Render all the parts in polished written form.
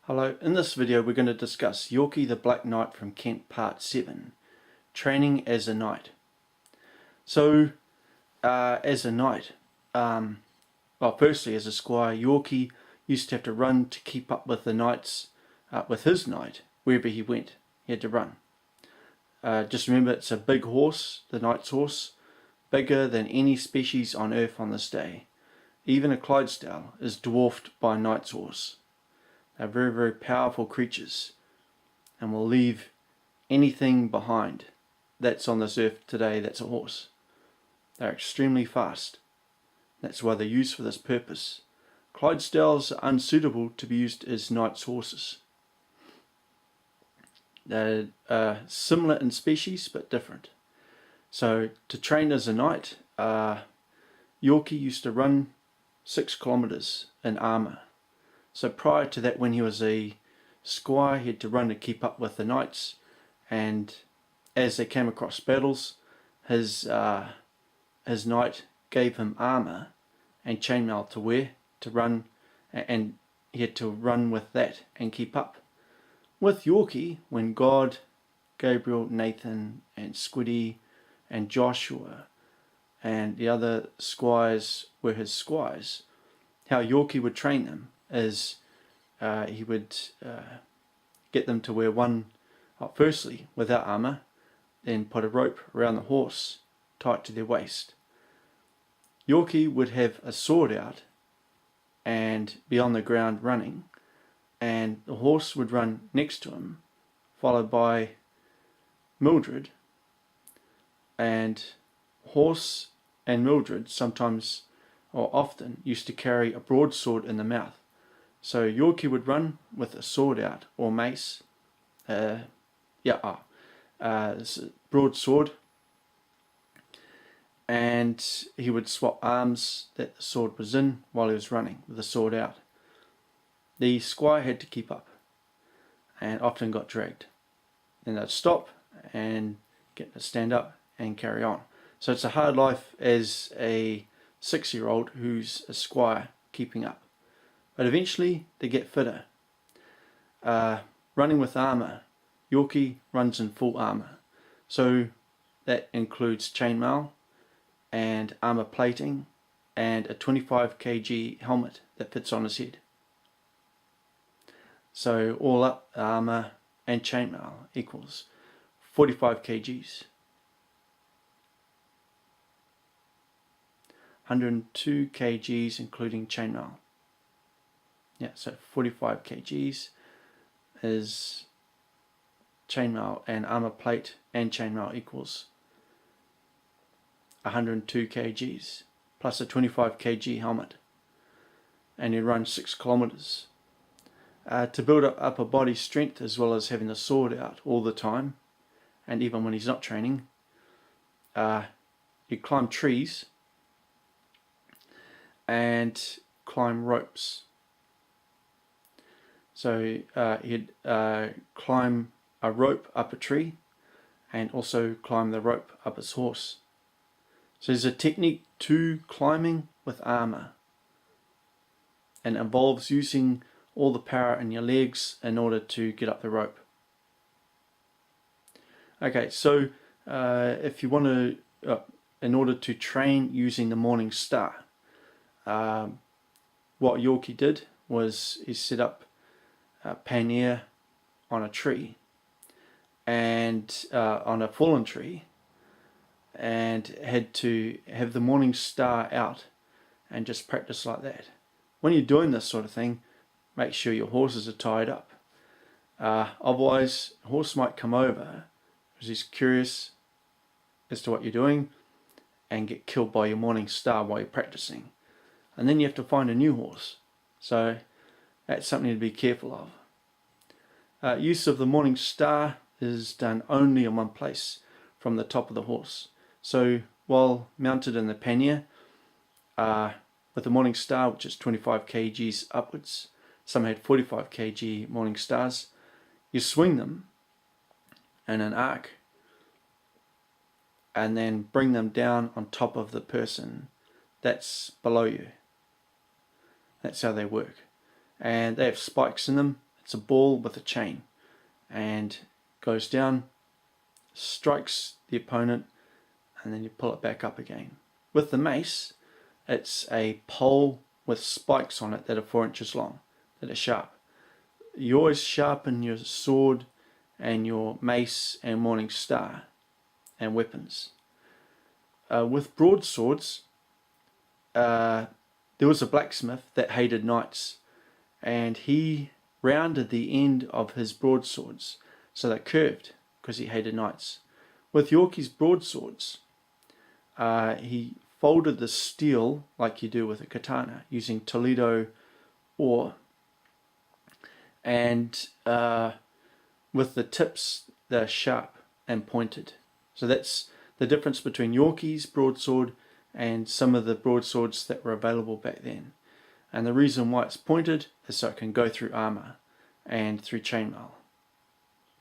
Hello, in this video we're going to discuss Yorky the Black Knight from Kent Part 7, Training as a Knight. So, as a knight, well firstly as a squire, Yorky used to have to run to keep up with the knights, with his knight, wherever he went, he had to run. Just remember it's a big horse, the knight's horse, bigger than any species on earth on this day. Even a Clydesdale is dwarfed by a knight's horse. They're very, very powerful creatures and will leave anything behind that's on this earth today that's a horse. They're extremely fast. That's why they're used for this purpose. Clydesdales are unsuitable to be used as knights' horses. They're similar in species but different. So to train as a knight, Yorky used to run 6 kilometers in armour. So prior to that, when he was a squire, he had to run to keep up with the knights, and as they came across battles, his knight gave him armour and chainmail to wear to run, and he had to run with that and keep up. With Yorky, when God, Gabriel, Nathan and Squiddy and Joshua and the other squires were his squires, how Yorky would train them is he would get them to wear one, firstly without armour, then put a rope around the horse tight to their waist. Yorky would have a sword out and be on the ground running, and the horse would run next to him, followed by Mildred, and horse and Mildred sometimes or often used to carry a broadsword in the mouth. So Yorky would run with a sword out or mace, broadsword, and he would swap arms that the sword was in while he was running with the sword out. The squire had to keep up and often got dragged. Then they'd stop and get to stand up and carry on. So it's a hard life as a 6-year-old who's a squire keeping up. But eventually they get fitter. Running with armour, Yorky runs in full armour. So that includes chainmail and armour plating and a 25 kg helmet that fits on his head. So all up, armour and chainmail equals 45 kgs. 102 kgs including chainmail. Yeah, so 45 kgs is chainmail and armour plate and chainmail equals 102 kgs plus a 25 kg helmet, and you run 6 kilometers. To build up upper body strength as well as having the sword out all the time, and even when he's not training, you climb trees and climb ropes. So he'd climb a rope up a tree and also climb the rope up his horse. So there's a technique to climbing with armour, and it involves using all the power in your legs in order to get up the rope. Okay, so if you want to, in order to train using the morning star, what Yorky did was he set up pannier on a tree, and on a fallen tree, and had to have the morning star out and just practice like that. When you're doing this sort of thing, make sure your horses are tied up. Otherwise, a horse might come over because he's curious as to what you're doing and get killed by your morning star while you're practicing. And then you have to find a new horse. So that's something to be careful of. Use of the morning star is done only in one place, from the top of the horse. So while mounted in the pannier, with the morning star, which is 25 kgs upwards, some had 45 kg morning stars, you swing them in an arc and then bring them down on top of the person that's below you. That's how they work. And they have spikes in them It's a ball with a chain, and goes down, strikes the opponent, and then you pull it back up again. With the mace, it's a pole with spikes on it that are 4 inches long, that are sharp. You always sharpen your sword and your mace and morning star and weapons. With broadswords, there was a blacksmith that hated knights, and he rounded the end of his broadswords so they curved because he hated knights. With Yorky's broadswords, he folded the steel like you do with a katana using Toledo ore, and with the tips they're sharp and pointed. So that's the difference between Yorky's broadsword and some of the broadswords that were available back then. And the reason why it's pointed is so it can go through armor and through chainmail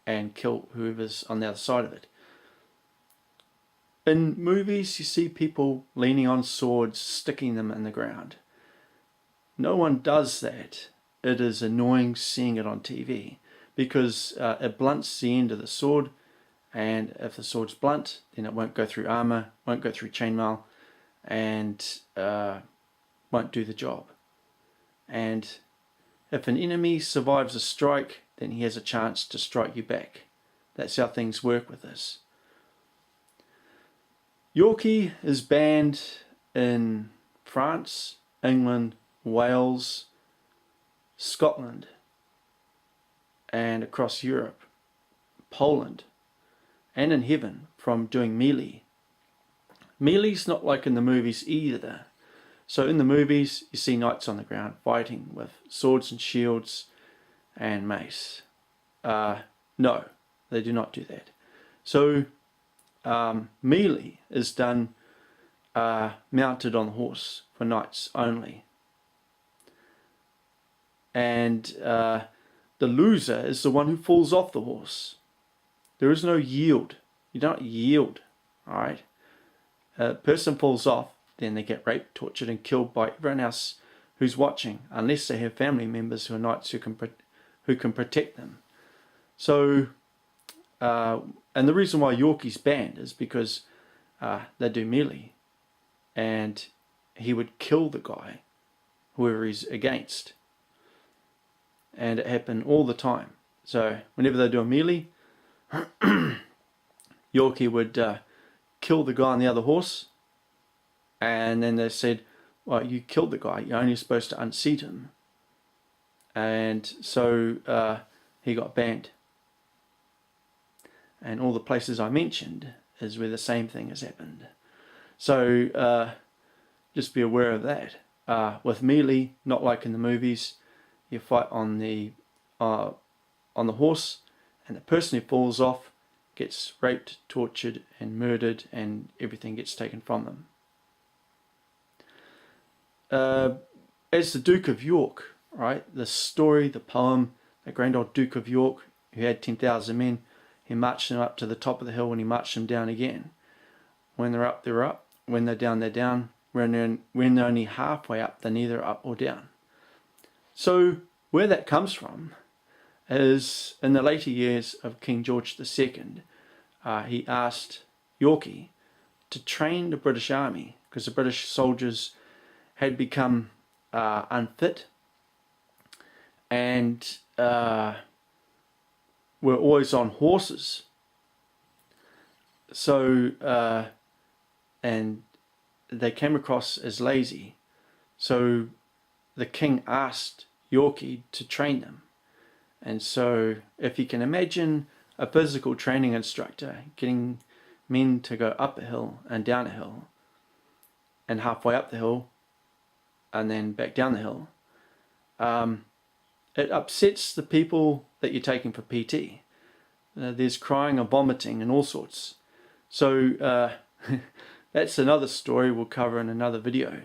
and kill whoever's on the other side of it. In movies, you see people leaning on swords, sticking them in the ground. No one does that. It is annoying seeing it on TV because it blunts the end of the sword, and if the sword's blunt, then it won't go through armor, won't go through chainmail, and won't do the job. And if an enemy survives a strike, then he has a chance to strike you back. That's how things work with this. Yorky is banned in France, England, Wales, Scotland, and across Europe, Poland, and in heaven from doing melee. Melee's not like in the movies either. So in the movies, you see knights on the ground fighting with swords and shields and mace. No, they do not do that. So melee is done mounted on the horse for knights only. And the loser is the one who falls off the horse. There is no yield. You don't yield, alright? A person falls off, then they get raped, tortured and killed by everyone else who's watching, unless they have family members who are knights who can protect them. So, and the reason why Yorky's banned is because they do melee, and he would kill the guy, whoever he's against. And it happened all the time. So whenever they do a melee, Yorky would kill the guy on the other horse, and then they said, well, you killed the guy, you're only supposed to unseat him. And so he got banned. And all the places I mentioned is where the same thing has happened. So just be aware of that. With melee, not like in the movies, you fight on the horse, and the person who falls off gets raped, tortured and murdered, and everything gets taken from them. As the Duke of York, right, the story, the poem, the grand old Duke of York who had 10,000 men, he marched them up to the top of the hill and he marched them down again. When they're up, they're up. When they're down, they're down. When they're only halfway up, they're neither up or down. So where that comes from is in the later years of King George II, he asked Yorky to train the British Army because the British soldiers had become unfit and were always on horses. So, and they came across as lazy. So the king asked Yorky to train them. And so if you can imagine a physical training instructor getting men to go up a hill and down a hill and halfway up the hill and then back down the hill, it upsets the people that you're taking for PT. There's crying and vomiting and all sorts. So that's another story we'll cover in another video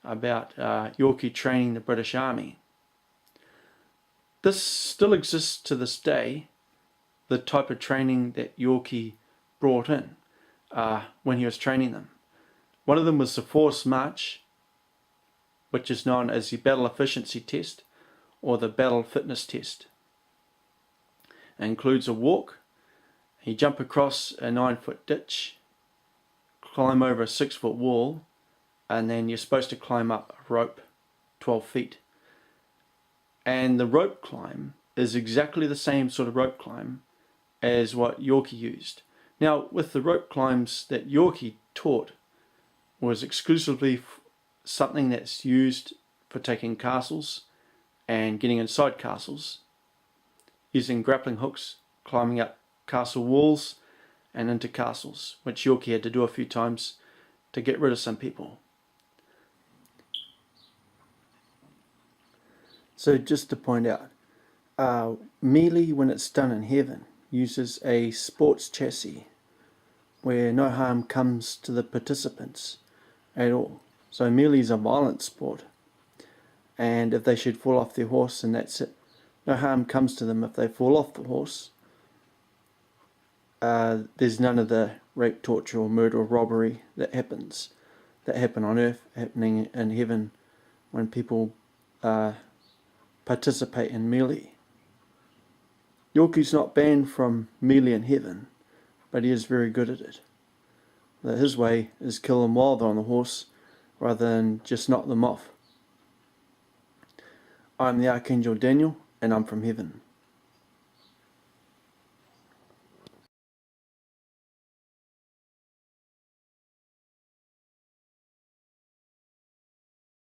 about Yorky training the British Army. This still exists to this day, the type of training that Yorky brought in when he was training them. One of them was the forced march, which is known as the battle efficiency test or the battle fitness test. It includes a walk. You jump across a 9-foot ditch, climb over a 6-foot wall, and then you're supposed to climb up a rope 12 feet. And the rope climb is exactly the same sort of rope climb as what Yorky used. Now, with the rope climbs that Yorky taught was exclusively something that's used for taking castles and getting inside castles, using grappling hooks, climbing up castle walls and into castles, which Yorky had to do a few times to get rid of some people. So just to point out, melee, when it's done in heaven, uses a sports chassis where no harm comes to the participants at all. So melee is a violent sport, and if they should fall off their horse, and that's it. No harm comes to them if they fall off the horse. There's none of the rape, torture or murder or robbery that happen on earth happening in heaven when people participate in melee. Yorky's not banned from melee in heaven, but he is very good at it. His way is kill them while they're on the horse rather than just knock them off. I'm the Archangel Daniel, and I'm from heaven.